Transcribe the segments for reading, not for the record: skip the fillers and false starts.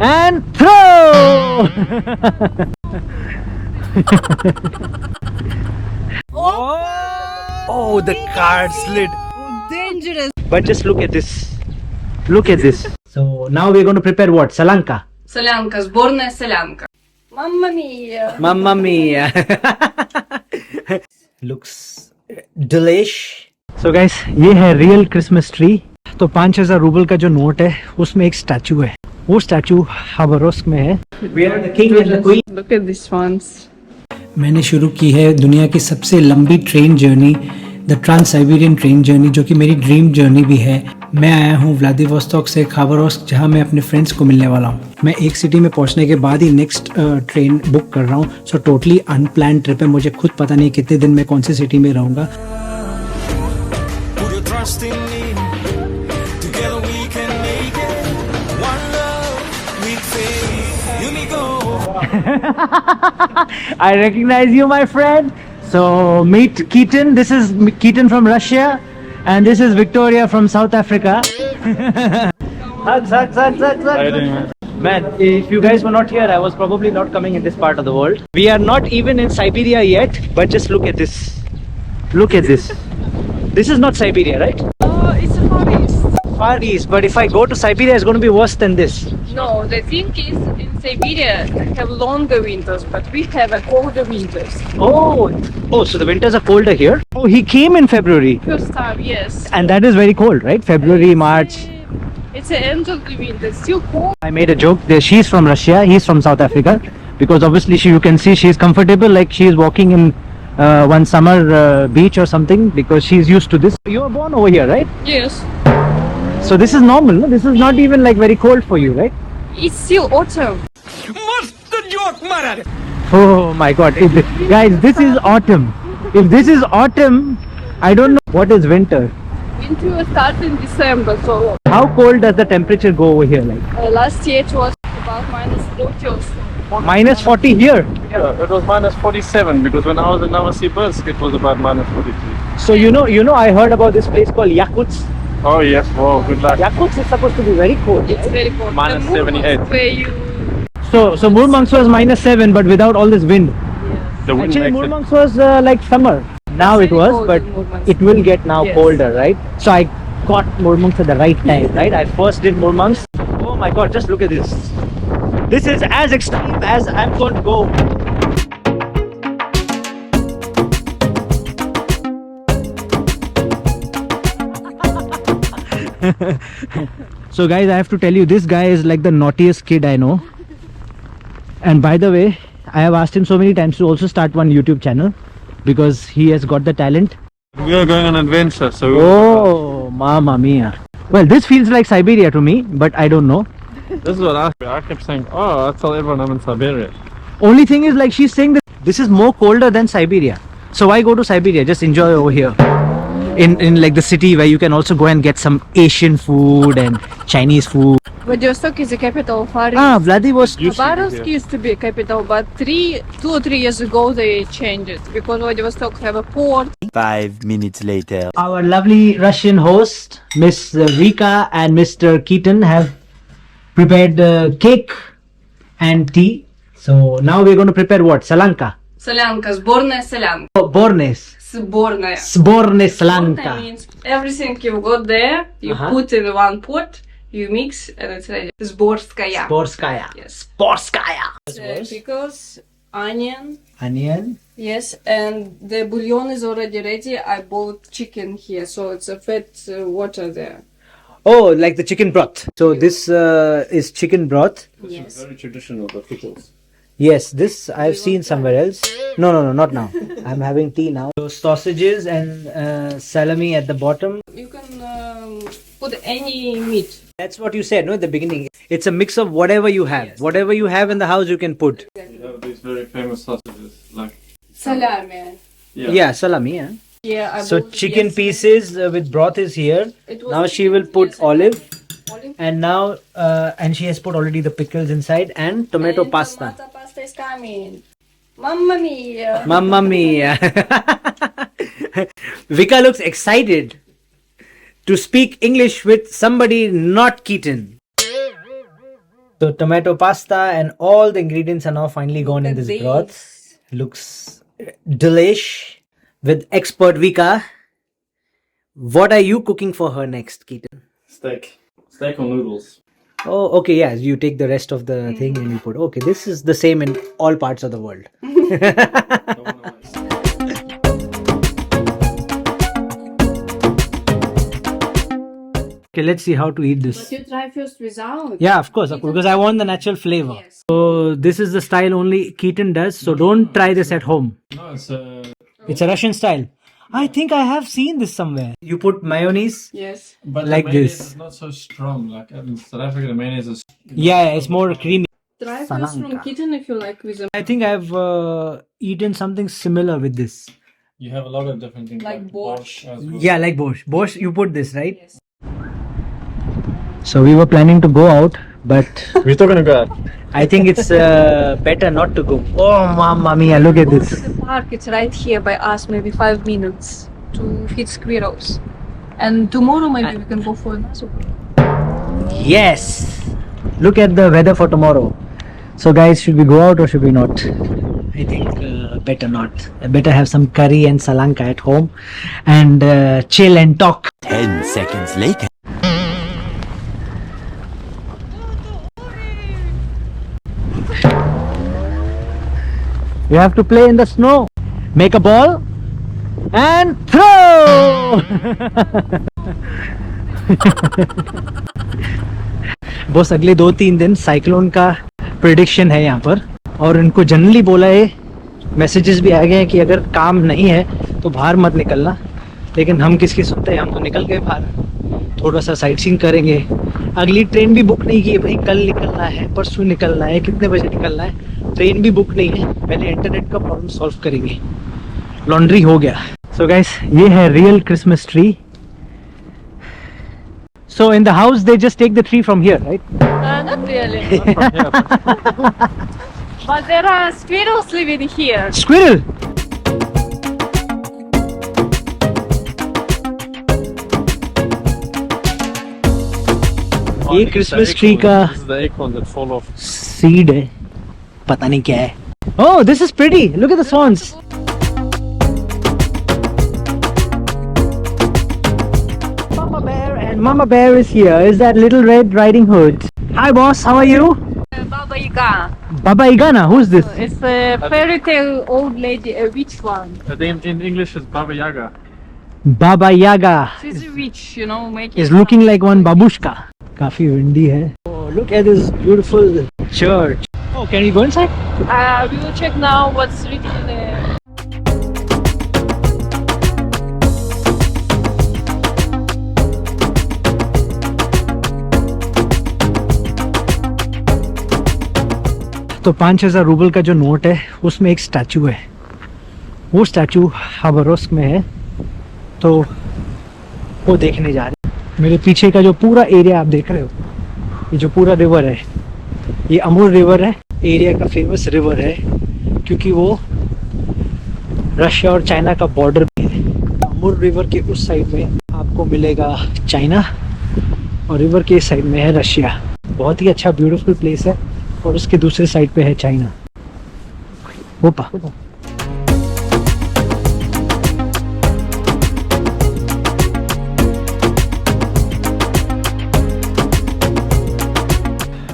And throw! Oh, the card slid. Dangerous. But just look at this. Look at this. So now we're going to prepare what? Solyanka. Solyanka, сборная солянка. Mamma mia. Mamma mia. Looks delish. So guys, ये है real Christmas tree. तो 5,000 rouble का जो note है उसमें एक statue है. वो स्टैचू खाबरोव्स्क में है. We are the king and the queen. Look at these ones. मैंने शुरू की है दुनिया की सबसे लंबी train journey, the trans-Siberian train journey, जो कि मेरी ड्रीम जर्नी भी है. मैं आया हूँ व्लादिवोस्टॉक से खाबरोव्स्क, जहाँ मैं अपने फ्रेंड्स को मिलने वाला हूँ. मैं एक सिटी में पहुँचने के बाद ही नेक्स्ट ट्रेन बुक कर रहा हूँ. सो टोटली अनप्लान्ड ट्रिप है. मुझे खुद पता नहीं कितने दिन मैं कौन सी सिटी में रहूँगा. I recognize you, my friend. So meet Keaton. This is Keaton from Russia, and this is Victoria from South Africa. Hugs. How you doing, man? Man, if you guys were not here, I was probably not coming in this part of the world. We are not even in Siberia yet, but just look at this. Look at this. This is not Siberia, right? Oh, it's a Far East. Far East, but if I go to Siberia, it's going to be worse than this. No, the thing is, in Siberia, they have longer winters, but we have a colder winters. Oh, so the winters are colder here. Oh, he came in February. First time, yes. And that is very cold, right? February, March. It's the end of the winter, still cold. I made a joke. She's from Russia, he's from South Africa. Because obviously you can see she's comfortable, like she is walking in one summer beach or something, because she's used to this. You were born over here, right? Yes. So this is normal, no? This is not even like very cold for you, right? It's still autumn. Oh my god. Guys, this is autumn. If this is autumn, I don't know what is winter. Winter will start in December, so How cold does the temperature go over here like? last year it was about -40 or so. Minus 40 here. Yeah, it was -47 because when I was in Novosibirsk, it was about -43. So you know, I heard about this place called Yakutsk. Oh yes, wow, good luck. Yakutsk is supposed to be very cold. It's very cold. Minus The Murmansk 78. Where you, So Murmansk was -7, but without all this wind. The wind Actually, makes it. Murmansk was like summer. Now it very was, cold but in Murmansk. it will get now Yes. colder, right? So I got Murmansk at the right time, right? I first did Murmansk. Oh my god, just look at this. This is as extreme as I'm going to go. So guys, I have to tell you, this guy is like the naughtiest kid I know. And by the way, I have asked him so many times to also start one YouTube channel because he has got the talent. We are going on an adventure, so Oh, mamma mia. Well, this feels like Siberia to me, but I don't know. this is what I kept saying. Oh, I tell everyone I'm in Siberia. Only thing is, like, she's saying that this is more colder than Siberia. So why go to Siberia? Just enjoy over here. In like the city where you can also go and get some Asian food and Chinese food. Vladivostok is the capital of Far East. Vladivostok. Used to be, Khabarovsk yeah. used to be a capital, but 2 or 3 years ago they changed it because Vladivostok have a port. 5 minutes later. Our lovely Russian host, Miss Vika and Mr. Keaton, have prepared cake and tea. So now we're going to prepare what? Solyanka. Солянка, сборная солянка. Oh, Bornes. Сборная. Sborne That Solyanka. means everything you've got there, you put in one pot, you mix, and it's ready. Sborskaya. Sporskaya. Yes. Sporskaya. Pickles, onion. Onion. Yes, and the bouillon is already ready. I bought chicken here, so it's a fat water there. Oh, like the chicken broth. So this is chicken broth. Yes. Very traditional, the pickles. Yes, this I've seen somewhere else. No, not now. I'm having tea now. So sausages and salami at the bottom. You can put any meat. That's what you said, no, at the beginning. It's a mix of whatever you have. Yes. Whatever you have in the house, you can put. We have these very famous sausages, like Salami. Yeah, salami. Yeah. Yeah, I So bought, chicken yes. pieces with broth is here. It was Now she will put yes, olive. Olive. And now, and she has put already the pickles inside and tomato And pasta. Tomato pasta is coming. Mamma mia. Mamma mia. Vika looks excited. to speak English with somebody not Keaton. So tomato pasta and all the ingredients are now finally gone in this broth. Looks delish with expert Vika. What are you cooking for her next, Keaton? Steak or noodles. Oh, okay, yeah. You take the rest of the thing and you put. Okay, this is the same in all parts of the world. Okay, let's see how to eat this. But you try first without. Yeah, of course, because I want the natural flavor. Yes. So this is the style only Keaton does. So don't try this at home. No, It's a Russian style. I think I have seen this somewhere. You put mayonnaise. Yes. but Like the mayonnaise this. is not so strong. Like in South Africa, the mayonnaise is. Yeah, it's more creamy. Try first Solyanka. from Kitten if you like with I think I've eaten something similar with this. You have a lot of different things Like borscht. as well. Yeah, like borscht. Borscht, you put this, right? Yes. So we were planning to go out, but We're still gonna go out. I think it's better not to go. oh mamma mia, look at this. The park, it's right here by us, maybe 5 minutes to feed squirrels. And tomorrow maybe we can go for another walk. Yes. Look at the weather for tomorrow. So guys, should we go out or should we not? I think better not. I better have some curry and solyanka at home and chill and talk. 10 seconds later. You have to play in the snow. Make a ball and throw. बस अगले 2-3 दिन cyclone का prediction है यहाँ पर और इनको generally बोला है, मैसेजेस भी आ गए हैं कि अगर काम नहीं है तो बाहर मत निकलना, लेकिन हम किसकी सुनते हैं, हम तो निकल गए बाहर, थोड़ा सा साइट सीइंग करेंगे। अगली ट्रेन भी बुक नहीं की है भाई, कल निकलना है, परसों निकलना है, कितने बजे निकलना है, ट्रेन भी बुक नहीं है, पहले इंटरनेट का प्रॉब्लम सॉल्व करेंगे। लॉन्ड्री हो गया। So guys, ये है real Christmas tree. So in the house they just take the tree from here, right? Not really. But there are squirrels living here. Squirrel. ये क्रिसमस ट्री का This is the acorn that fall off. Seed है, पता नहीं क्या है। Oh, this is pretty. Look at the swans. Papa Bear and Mama Bear is here. Is that Little Red Riding Hood? Hi boss, how are you? Baba Yaga. Baba Igana, who's this? It's a fairy tale old lady, a witch one. The name in English is Baba Yaga. Baba Yaga She's a witch, you know, making. is looking like one babushka. काफी windy है. Oh, look at this beautiful church. Oh, can we go inside? We will check now what's written there. तो 5,000 rouble का जो note है उसमें एक statue है, वो स्टैचू खाबरोव्स्क में है, तो वो देखने जा रहे हैं। मेरे पीछे का जो पूरा एरिया आप देख रहे हो, ये जो पूरा रिवर है, ये अमूर रिवर है, एरिया का फेमस रिवर है, क्योंकि वो रशिया और चाइना का बॉर्डर भी है। अमूर रिवर के उस साइड में आपको मिलेगा चाइना और रिवर के इस साइड में है रशिया। बहुत ही अच्छा ब्यूटीफुल प्लेस है और उसके दूसरे साइड पे है China. Opa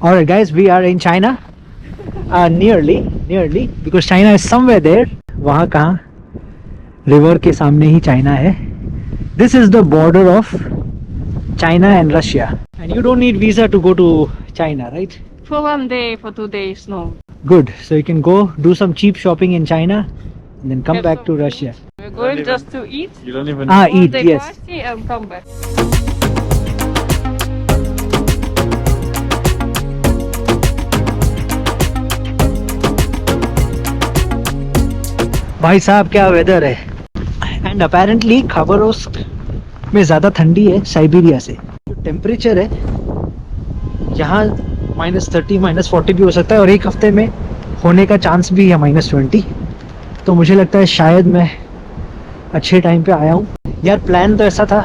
Alright guys, we are in China. Nearly because China is somewhere there. वहाँ कहाँ, रिवर के सामने ही चाइना है। This is the border of China and Russia, and you don't need visa to go to China, right? For 1 day, for 2 days, no. Good. So you can go do some cheap shopping in China and then come back to Russia. We're going just to eat. You don't even. Eat, One day yes. party and come back. भाई साहब क्या weather है। And apparently खबरोव्स्क में ज़्यादा ठंडी है Siberia से। जो टेम्परेचर है यहाँ -30 -40 भी हो सकता है और एक हफ्ते में होने का चांस भी है -20। तो मुझे लगता है शायद मैं अच्छे टाइम पे आया हूँ यार। प्लान तो ऐसा था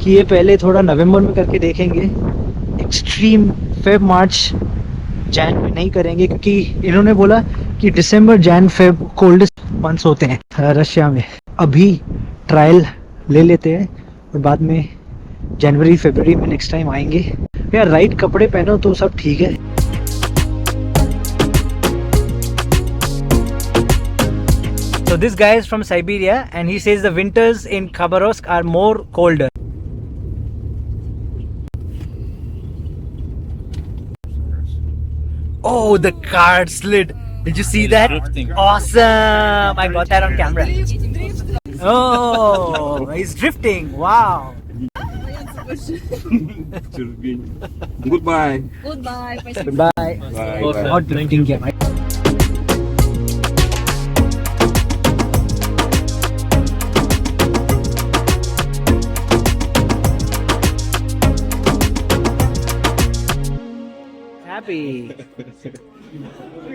कि ये पहले थोड़ा नवंबर में करके देखेंगे, एक्सट्रीम फेब मार्च जैन में नहीं करेंगे, क्योंकि इन्होंने बोला कि दिसंबर जैन फेब कोल्डेस्ट मंथ्स होते हैं रशिया में। अभी ट्रायल ले लेते हैं और बाद में जनवरी फरवरी में नेक्स्ट टाइम आएंगे। यार राइट कपड़े पहनो तो सब ठीक है। So this guy is from Siberia and he says the winters in Khabarovsk are more colder. Oh, the car slid. Did you see that? Drifting. Awesome! I got that on camera. Oh, he's drifting. Wow. Goodbye. Goodbye. Goodbye. Not drifting here. Happy.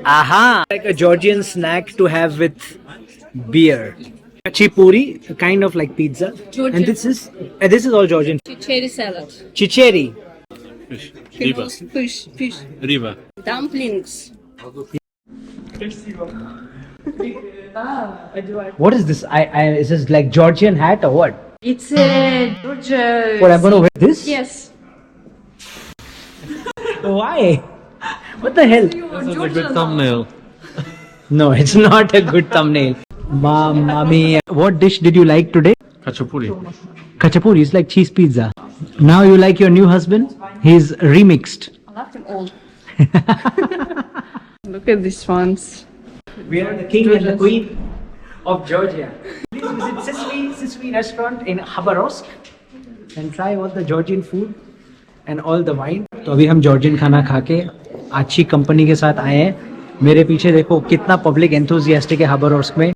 Aha! Like a Georgian snack to have with beer. Chipuri, kind of like pizza. Georgian. And this is all Georgian. Cherry salad. Chicheri. Riba. Fish. Riba. Dumplings. What is this? Is this like Georgian hat or what? It's a Georgia. What, I'm gonna wear this? Yes. Why? What the hell? This is a good thumbnail. No, it's not a good thumbnail. Mamma mia. What dish did you like today? Khachapuri. Khachapuri is like cheese pizza. Now you like your new husband? He's remixed. I love them all. Look at these ones. We are the king and the queen of Georgia. Please visit Sismi restaurant in Khabarovsk and try all the Georgian food and all the wine. तो अभी हम Georgian खाना खा के अच्छी company के साथ आए हैं। मेरे पीछे देखो कितना पब्लिक एंथुसियास्टिक है खबरोस्क में।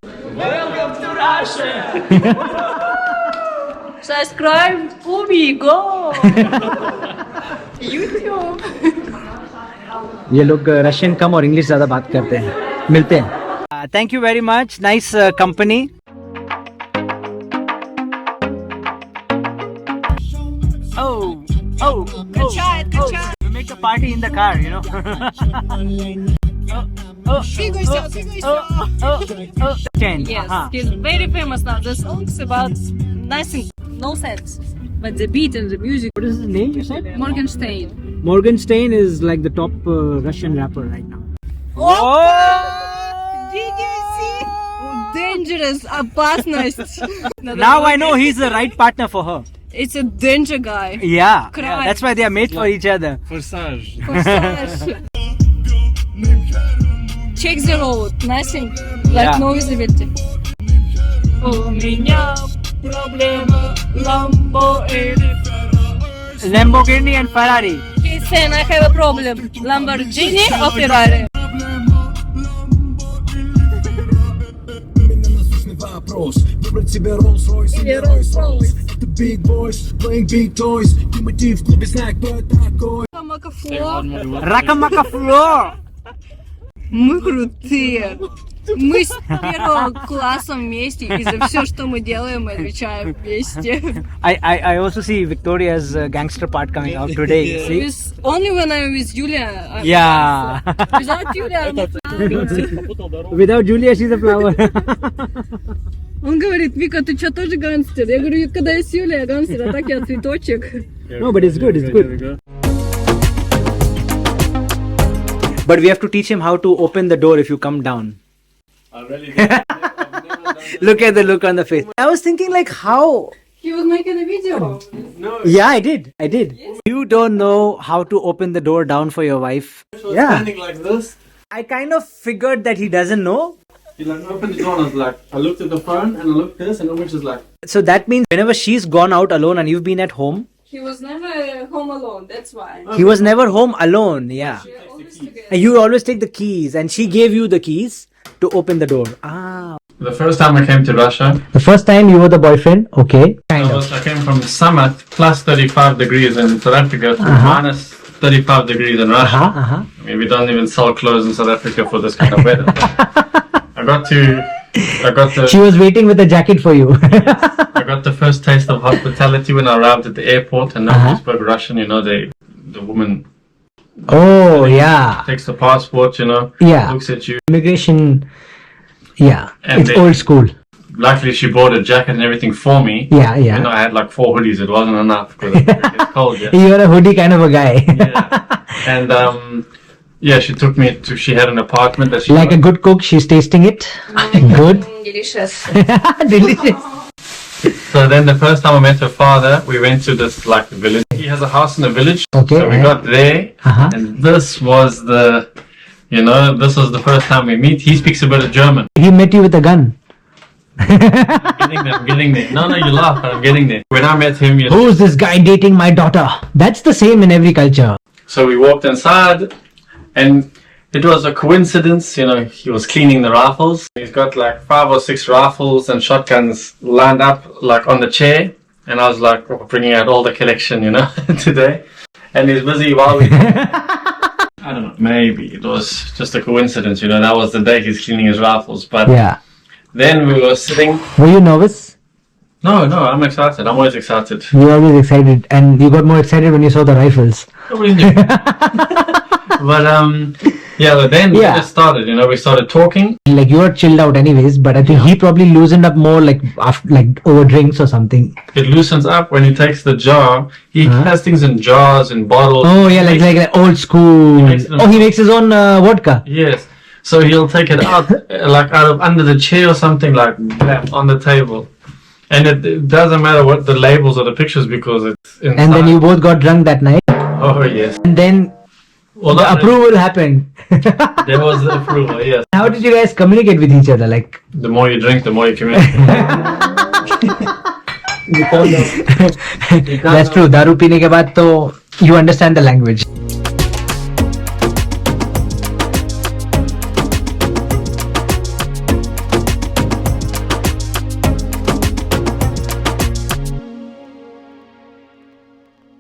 Subscribe to me, go. YouTube. ये लोग रशियन कम और इंग्लिश ज्यादा बात करते हैं। मिलते हैं। Thank you very much, nice company. Oh, we make a party in the car, you know. Yes, he's very famous now. The songs about nothing, no sense, but the beat and the music. What is his name you said? Morgenstein. Morgenstein is like the top Russian rapper right now. Did you see? Dangerous, опасность. Now I know he's the right partner for her. It's a danger guy. Yeah, Krai. that's why they are made for each other. Forsage. Check the road. Nothing. Like Yeah. no visibility. У меня проблема Lamborghini and Ferrari. He said I have a problem. Lamborghini or Ferrari? The big boys playing big toys. Примитив в клубе знак, кто такой? Rakamaka floor. Мы крутые. Мы с первого класса вместе, и за все, что мы делаем, мы отвечаем вместе. I also see Victoria's gangster part coming out today. You see? Only when I'm with Julia. I'm Yeah. Without Julia, I'm a flower. Without Julia, she's a flower. Он говорит, Вика, ты что, тоже гангстер? Я говорю, когда я с Юлей, я гангстер, а так я цветочек. No, but it's good. It's good. But we have to teach him how to open the door if you come down. Look at the look on the face. I was thinking like how. He was making a video. Yeah, I did. Yes. You don't know how to open the door down for your wife. Yeah. Standing like this. I kind of figured that he doesn't know. He like opened the door and I was like, I looked at the phone and I looked at this and which is like, So that means whenever she's gone out alone and you've been at home, He was never home alone, that's why. he was never home alone. Yeah. And you always take the keys and she gave you the keys to open the door. Ah. the first time I came to Russia, The first time you were the boyfriend, okay. I came from summer plus 35 degrees in South Africa to minus 35 degrees in Russia. I mean, we don't even sell clothes in South Africa for this kind of weather. I got to I got She was waiting with a jacket for you. I got the first taste of hospitality when I arrived at the airport, and nobody spoke Russian. You know, the woman Oh, yeah. takes the passport. You know, Yeah. looks at you. Immigration, yeah. And It's they- old school. Luckily, she bought a jacket and everything for me. Yeah, You yeah. know, I had like 4 hoodies. It wasn't enough because it's cold. Yeah. You're a hoodie kind of a guy. Yeah. And yeah, she took me to. She had an apartment that she Like a good cook, she's tasting it. Good. Delicious. Delicious. So then the first time I met her father, we went to this like village. He has a house in the village. Okay, So we got there, Uh-huh. and this was the first time we meet. He speaks a bit of German. He met you with a gun. I'm getting there. No, you laugh, but I'm getting there. When I met him, Who's this guy dating my daughter? That's the same in every culture. so we walked inside, and it was a coincidence. You know, he was cleaning the rifles. He's got like 5 or 6 rifles and shotguns lined up like on the chair, and I was like bringing out all the collection, you know, today. And he's busy while we. I don't know. Maybe it was just a coincidence. You know, that was the day he's cleaning his rifles. But Yeah. then we were sitting. Were you nervous? No, I'm excited. I'm always excited. You were always excited, and you got more excited when you saw the rifles. Nobody knew. But but then we Yeah. just started. You know, we started talking. Like you were chilled out anyways, but I think he probably loosened up more like after, like over drinks or something. It loosens up when he takes the jar. He Uh-huh. has things in jars and bottles. Oh yeah, like old school. makes them- Oh, he makes his own vodka. Yes. So he'll take it out, like out of under the chair or something, like bam, on the table. And it doesn't matter what the labels or the pictures because it's inside. And then you both got drunk that night, Oh yes. and then Well, the not really. approval happened. There was the approval. Yes. How did you guys communicate with each other? Like, The more you drink, the more you communicate. that's true. दारू पीने के बाद तो you understand the language.